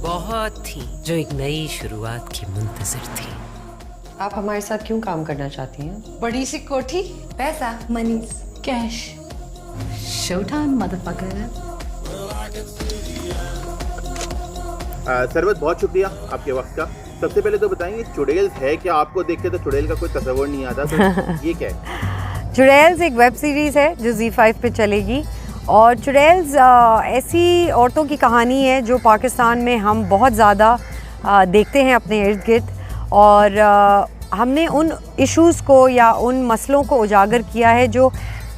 बहुत थी जो एक नई शुरुआत की मुंतजर थी। आप हमारे साथ क्यों काम करना चाहती हैं? बड़ी सी कोठी, पैसा, money, cash, show time motherfucker. Sarwat, बहुत शुक्रिया आपके वक्त का। सबसे पहले तो बताएंगे चुड़ैल्स है क्या? आपको देख के तो चुड़ैल का कोई तस्वर नहीं आता, तो ये क्या है? चुड़ैल्स एक वेब सीरीज़ है जो Z5 पे चलेगी और चुड़ैल्स ऐसी औरतों की कहानी है जो पाकिस्तान में हम बहुत ज़्यादा देखते हैं अपने इर्द गिर्द, और हमने उन इश्यूज़ को या उन मसलों को उजागर किया है जो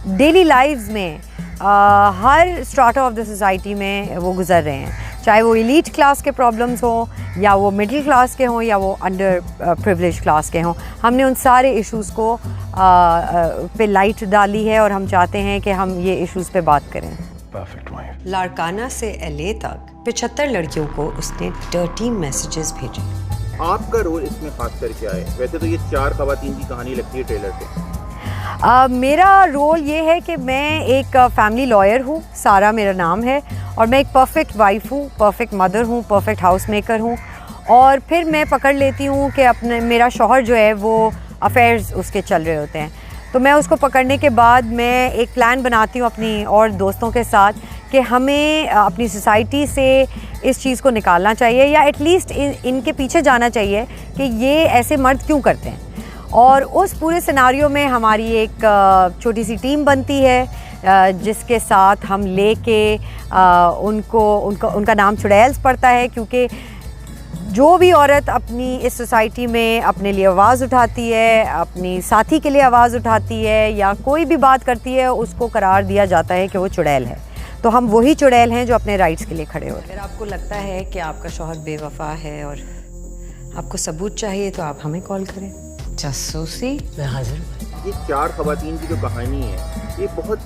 डेली लाइव्स में हर स्ट्राटा ऑफ द सोसाइटी में वो गुज़र रहे हैं, चाहे वो एलीट क्लास के प्रॉब्लम्स हों या वो मिडिल क्लास के हों या वो अंडर प्रिविलेज क्लास के हों। हमने उन सारे इश्यूज़ को पे लाइट डाली है और हम चाहते हैं कि हम ये इश्यूज़ पे बात करें। लाड़काना से LA तक 75 लड़कियों को उसने डर्टी मैसेजेस भेजे। आपका रोल इसमें खास कर क्या है? वैसे तो ये 4 ख़वातीन की कहानी लगती है ट्रेलर पे। मेरा रोल ये है कि मैं एक फैमिली लॉयर हूँ, सारा मेरा नाम है, और मैं एक परफेक्ट वाइफ हूँ, परफेक्ट मदर हूँ, परफेक्ट हाउस मेकर हूँ, और फिर मैं पकड़ लेती हूँ कि अपने मेरा शौहर जो है वो अफेयर्स उसके चल रहे होते हैं, तो मैं उसको पकड़ने के बाद मैं एक प्लान बनाती हूँ अपनी और दोस्तों के साथ कि हमें अपनी सोसाइटी से इस चीज़ को निकालना चाहिए या एटलीस्ट इनके पीछे जाना चाहिए कि ये ऐसे मर्द क्यों करते हैं। और उस पूरे सिनारियो में हमारी एक छोटी सी टीम बनती है जिसके साथ हम लेके उनका नाम चुड़ैल्स पड़ता है, क्योंकि जो भी औरत अपनी इस सोसाइटी में अपने लिए आवाज़ उठाती है, अपनी साथी के लिए आवाज़ उठाती है या कोई भी बात करती है, उसको करार दिया जाता है कि वो चुड़ैल है। तो हम वही चुड़ैल हैं जो अपने राइट्स के लिए खड़े हो रहे हैं। अगर आपको लगता है कि आपका शौहर बेवफा है और आपको सबूत चाहिए तो आप हमें कॉल करें। जासूसी मैं हाजिर। ये 4 ख़वातीन की जो कहानी है ये बहुत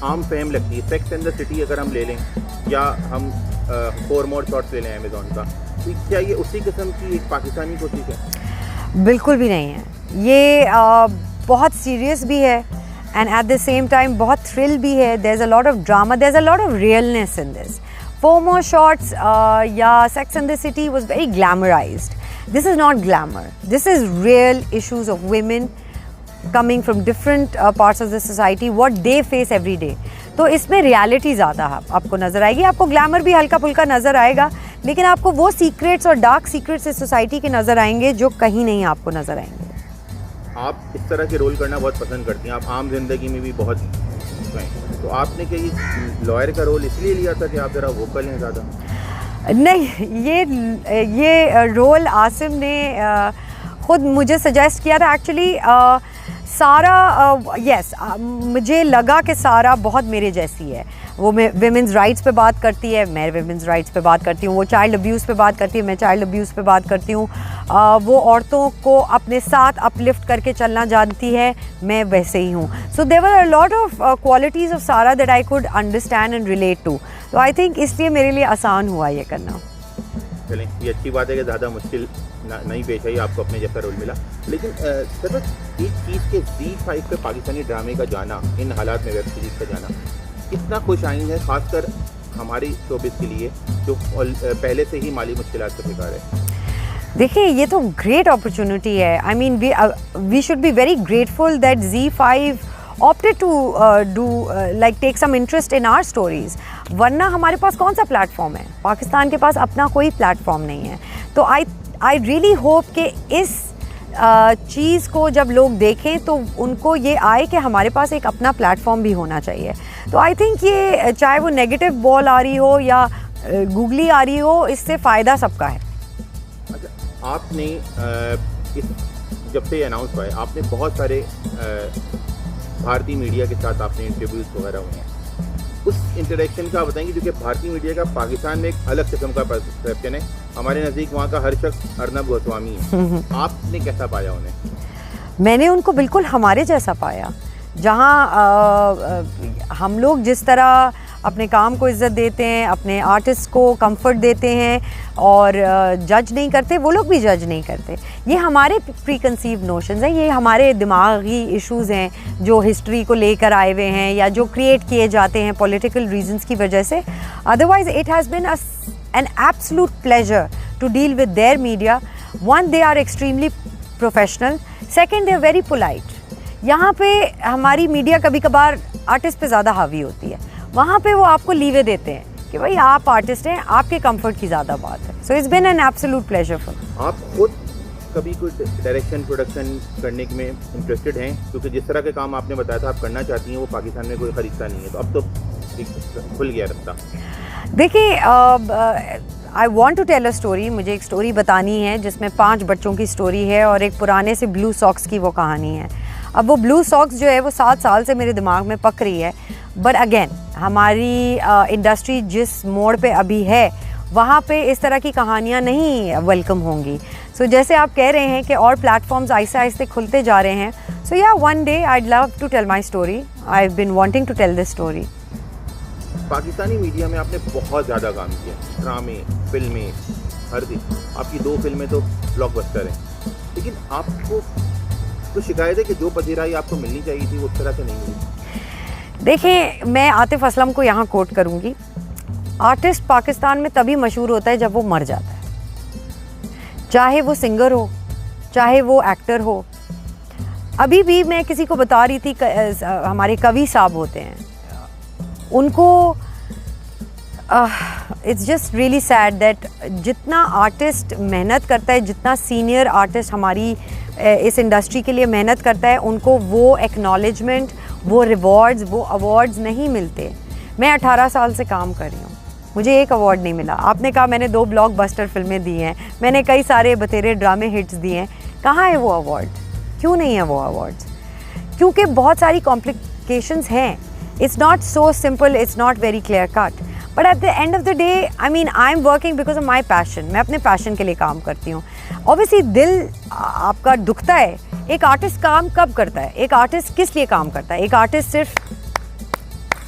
आम फहम लगती है। सेक्स एंड द सिटी अगर हम ले लें या हम 4 मोर शॉट्स ले लें अमेज़ॉन का, तो क्या ये उसी किस्म की एक पाकिस्तानी कोशिश है? बिल्कुल भी नहीं है। ये बहुत सीरियस भी है and at the same time बहुत थ्रिल भी है। There is a lot of drama, there is a lot of realness in this. 4 more shots या sex and the city was very glamorised. This is not glamour. This is real issues of women coming from different parts of the society, what they face every day. तो इसमें reality ज़्यादा आपको नज़र आएगी। आपको glamour भी हल्का फुल्का नज़र आएगा, लेकिन आपको वो सीक्रेट्स और डार्क सीक्रेट्स इस सोसाइटी के नज़र आएंगे जो कहीं नहीं आपको नज़र आएंगे। आप इस तरह के रोल करना बहुत पसंद करती हैं, आप आम जिंदगी में भी बहुत हैं, तो आपने क्या ये लॉयर का रोल इसलिए लिया था कि आप ज़रा वोकल हैं ज़्यादा? नहीं, ये रोल आसिम ने ख़ुद मुझे सजेस्ट किया था। एक्चुअली सारा यस मुझे लगा कि सारा बहुत मेरे जैसी है। वो विमेंस राइट्स पे बात करती है, मैं विमेंस राइट्स पे बात करती हूँ। वो चाइल्ड अब्यूज़ पे बात करती है, मैं चाइल्ड अब्यूज़ पे बात करती हूँ। वो औरतों को अपने साथ अपलिफ्ट करके चलना जानती है, मैं वैसे ही हूँ। So there were a lot of qualities of Sara that I could understand and relate to. तो आई थिंक इसलिए मेरे लिए आसान हुआ ये करना। चलें, ये अच्छी बात है कि ज़्यादा मुश्किल नहीं पेश आई, आपको अपने जैसा रोल मिला। लेकिन सर एक चीज़ के Z5 पे पाकिस्तानी ड्रामे का जाना, इन हालात में वेब सीरीज़ का जाना कितना खुश आइंद है, ख़ासकर हमारी शोबिस के लिए जो पहले से ही माली मुश्किलात का शिकार है। देखिए, ये तो ग्रेट अपॉर्चुनिटी है। I mean we should be very grateful that Z5 opted to take some interest in our stories. वरना हमारे पास कौन सा प्लेटफॉर्म है? पाकिस्तान के पास अपना कोई प्लेटफॉर्म नहीं है। तो आई रियली होप कि इस चीज़ को जब लोग देखें तो उनको ये आए कि हमारे पास एक अपना प्लेटफॉर्म भी होना चाहिए। तो आई थिंक ये चाहे वो नेगेटिव बॉल आ रही हो या गूगली आ रही हो, इससे फ़ायदा सबका है। अच्छा, आपने जब से अनाउंस हुआ है, आपने बहुत सारे भारतीय मीडिया के साथ आपने इंटरव्यूज़ वगैरह हुए हैं। उस इंटरेक्शन का बताएंगे, क्योंकि भारतीय मीडिया का पाकिस्तान में एक अलग किस्म का परसेप्शन है। हमारे नज़दीक वहाँ का हर शख्स अर्नब गोस्वामी है। आपने कैसा पाया उन्हें? मैंने उनको बिल्कुल हमारे जैसा पाया, जहाँ हम लोग जिस तरह अपने काम को इज़्ज़त देते हैं, अपने आर्टिस्ट को कंफर्ट देते हैं और जज नहीं करते, वो लोग भी जज नहीं करते। ये हमारे प्री कंसीव नोशंस हैं, ये हमारे दिमागी इश्यूज़ हैं जो हिस्ट्री को लेकर आए हुए हैं या जो क्रिएट किए जाते हैं पॉलिटिकल रीजंस की वजह से। Otherwise it has been a an absolute pleasure to deal with their media. One, they are extremely professional. Second, they are very polite. यहाँ पे हमारी मीडिया कभी कभार आर्टिस्ट पे ज़्यादा हावी होती है, वहाँ पे वो आपको लीवे देते हैं कि भाई आप आर्टिस्ट हैं, आपके कंफर्ट की ज़्यादा बात है. So it's been an absolute pleasure for me. आप खुद कभी कोई डायरेक्शन प्रोडक्शन करने में इंटरेस्टेड हैं? क्योंकि जिस तरह के काम आपने बताया था आप करना चाहती हैं वो पाकिस्तान में कोई खरीदता नहीं है, तो अब तो खुल गया रास्ता. देखिए, I want to tell a story. मुझे एक स्टोरी बतानी है जिसमें 5 बच्चों की स्टोरी है और एक पुराने से ब्लू सॉक्स की वो कहानी है. अब वो ब्लू सॉक्स जो है वो 7 साल से मेरे दिमाग में पक रही है. बट अगेन हमारी इंडस्ट्री जिस मोड़ पे अभी है वहाँ पे इस तरह की कहानियाँ नहीं वेलकम होंगी. सो जैसे आप कह रहे हैं कि और प्लेटफॉर्म्स आहिस्ते आहिस्ते खुलते जा रहे हैं. सो या one day I'd love to tell my story. I have been wanting to tell this story. Pakistani media में आपने बहुत ज़्यादा काम किया, ड्रामे, फिल्में, हर दिन. आपकी 2 फिल्में तो ब्लॉकबस्टर हैं, लेकिन आपको तो शिकायत है कि जो पजीराई आपको मिलनी चाहिए थी वो उस तरह से नहीं मिली. देखिए, मैं आतिफ असलम को यहाँ कोट करूँगी. आर्टिस्ट पाकिस्तान में तभी मशहूर होता है जब वो मर जाता है, चाहे वो सिंगर हो, चाहे वो एक्टर हो. अभी भी मैं किसी को बता रही थी, हमारे कवि साहब होते हैं, उनको it's just really sad that जितना आर्टिस्ट मेहनत करता है, जितना सीनियर आर्टिस्ट हमारी इस इंडस्ट्री के लिए मेहनत करता है, उनको वो एक्नॉलेजमेंट, वो रिवॉर्ड्स, वो अवार्ड्स नहीं मिलते. मैं 18 साल से काम कर रही हूँ, मुझे एक अवार्ड नहीं मिला. आपने कहा मैंने 2 ब्लॉकबस्टर फिल्में दी हैं, मैंने कई सारे बतेरे ड्रामे हिट्स दिए हैं. कहाँ है वो अवार्ड? क्यों नहीं है वो अवार्ड्स? क्योंकि बहुत सारी कॉम्प्लिकेशंस हैं. It's not so simple, it's not very clear cut. But at the end of the day, I mean, I'm working because of my passion. मैं अपने passion के लिए काम करती हूँ. Obviously, दिल आपका दुखता है. एक आर्टिस्ट काम कब करता है? एक आर्टिस्ट किस लिए काम करता है? एक आर्टिस्ट सिर्फ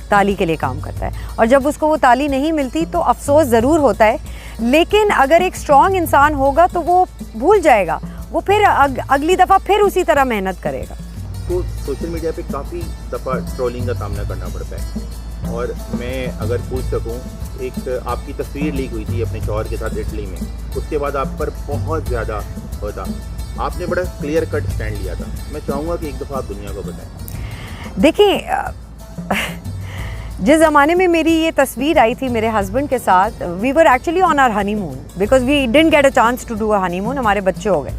ताली के लिए काम करता है, और जब उसको वो ताली नहीं मिलती तो अफसोस ज़रूर होता है. लेकिन अगर एक स्ट्रॉन्ग इंसान होगा तो वो भूल जाएगा, वो फिर अगली दफ़ा फिर उसी तरह मेहनत करेगा. तो सोशल मीडिया पे काफ़ी दफ़ा ट्रोलिंग का सामना करना पड़ता है, और मैं अगर पूछ सकूं, एक आपकी तस्वीर लीक हुई थी अपने शौहर के साथ इटली में, उसके बाद आप पर बहुत ज़्यादा होता, आपने बड़ा क्लियर कट स्टैंड लिया था. मैं चाहूँगा कि एक दफ़ा आप दुनिया को बताएं. देखिए, जिस ज़माने में मेरी ये तस्वीर आई थी मेरे हस्बैंड के साथ, we were actually on our honeymoon because we didn't get a chance to do a honeymoon. हमारे बच्चे हो गए,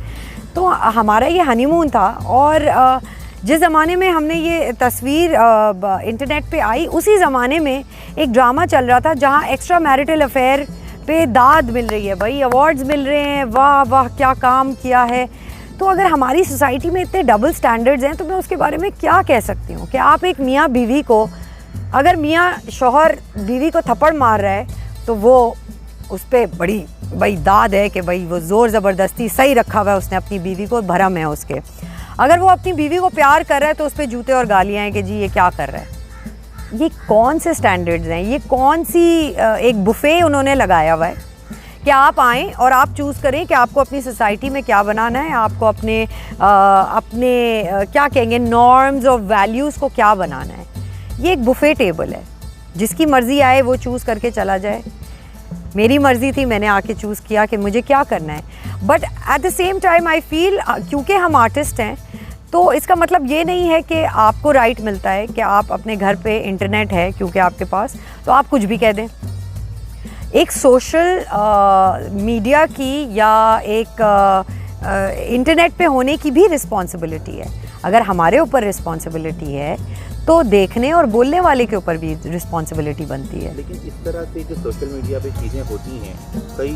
तो हमारा ये हनीमून था. और जिस ज़माने में हमने ये तस्वीर इंटरनेट पे आई, उसी ज़माने में एक ड्रामा चल रहा था जहाँ एक्स्ट्रा मैरिटल अफेयर पे दाद मिल रही है. भाई अवार्ड्स मिल रहे हैं, वाह वाह क्या काम किया है. तो अगर हमारी सोसाइटी में इतने डबल स्टैंडर्ड्स हैं तो मैं उसके बारे में क्या कह सकती हूँ कि आप एक मियाँ बीवी को, अगर मियाँ शौहर बीवी को थप्पड़ मार रहा है तो वो उस पर बड़ी भाई दाद है कि भाई वो ज़ोर ज़बरदस्ती सही रखा हुआ है उसने अपनी बीवी को, भरम है उसके. अगर वो अपनी बीवी को प्यार कर रहा है तो उस पर जूते और गालियाँ हैं कि जी ये क्या कर रहा है. ये कौन से स्टैंडर्ड्स हैं? ये कौन सी एक बुफे उन्होंने लगाया हुआ है कि आप आएँ और आप चूज़ करें कि आपको अपनी सोसाइटी में क्या बनाना है, आपको अपने क्या कहेंगे नॉर्म्स और वैल्यूज़ को क्या बनाना है. ये एक बुफे टेबल है, जिसकी मर्ज़ी आए वो चूज़ करके चला जाए. मेरी मर्ज़ी थी, मैंने आके चूज़ किया कि मुझे क्या करना है. But at the same time I feel क्योंकि हम आर्टिस्ट हैं तो इसका मतलब ये नहीं है कि आपको राइट मिलता है कि आप अपने घर पे इंटरनेट है क्योंकि आपके पास, तो आप कुछ भी कह दें. एक सोशल मीडिया की या एक इंटरनेट पे होने की भी रिस्पॉन्सिबिलिटी है. अगर हमारे ऊपर रिस्पॉन्सिबिलिटी है तो देखने और बोलने वाले के ऊपर भी रिस्पॉन्सिबिलिटी बनती है. लेकिन इस तरह से जो सोशल मीडिया पे चीज़ें होती हैं, कई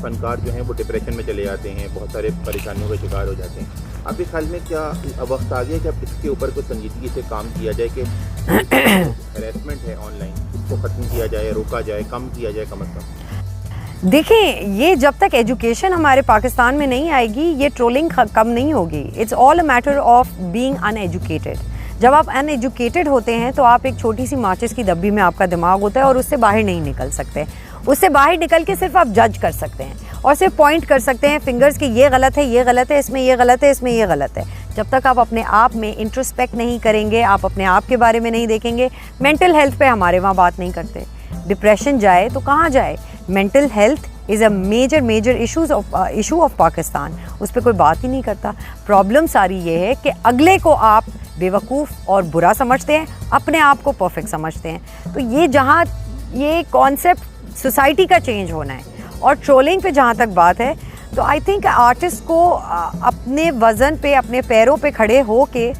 फनकार जो हैं वो डिप्रेशन में चले जाते हैं, बहुत सारे परेशानियों का शिकार हो जाते हैं. आपके ख्याल में क्या वक्त आ गया कि अब इसके ऊपर कुछ संजीदगी से काम किया जाए कि हैरेसमेंट है ऑनलाइन, इसको ख़त्म किया जाए, रोका जाए, कम किया जाए कम अज़ कम? देखिए, ये जब तक एजुकेशन हमारे पाकिस्तान में नहीं आएगी ये ट्रोलिंग कम नहीं होगी. It's all a matter of being uneducated. जब आप अनएजुकेटेड होते हैं तो आप एक छोटी सी माचिस की डब्बी में आपका दिमाग होता है और उससे बाहर नहीं निकल सकते. उससे बाहर निकल के सिर्फ आप जज कर सकते हैं और सिर्फ पॉइंट कर सकते हैं फिंगर्स कि ये गलत है, ये गलत है, इसमें ये गलत है, इसमें ये गलत है. जब तक आप अपने आप में इंट्रोस्पेक्ट नहीं करेंगे, आप अपने आप के बारे में नहीं देखेंगे. मेंटल हेल्थ पे हमारे वहाँ बात नहीं करते. डिप्रेशन जाए तो कहाँ जाए? Mental health is a major issue of Pakistan. उस पर कोई बात ही नहीं करता। प्रॉब्लम सारी ये है कि अगले को आप बेवकूफ़ और बुरा समझते हैं, अपने आप को परफेक्ट समझते हैं। तो ये कॉन्सेप्ट सोसाइटी का चेंज होना है। और ट्रोलिंग पे जहाँ तक बात है, तो आई थिंक आर्टिस्ट को अपने वज़न पे, अपने पैरों पे खड़े हो के,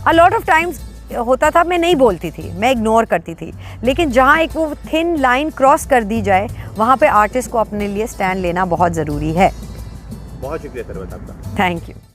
अ लॉट ऑफ टाइम्स होता था मैं नहीं बोलती थी, मैं इग्नोर करती थी, लेकिन जहाँ एक वो थिन लाइन क्रॉस कर दी जाए, वहाँ पे आर्टिस्ट को अपने लिए स्टैंड लेना बहुत ज़रूरी है। बहुत शुक्रिया सरवत आपका। Thank you.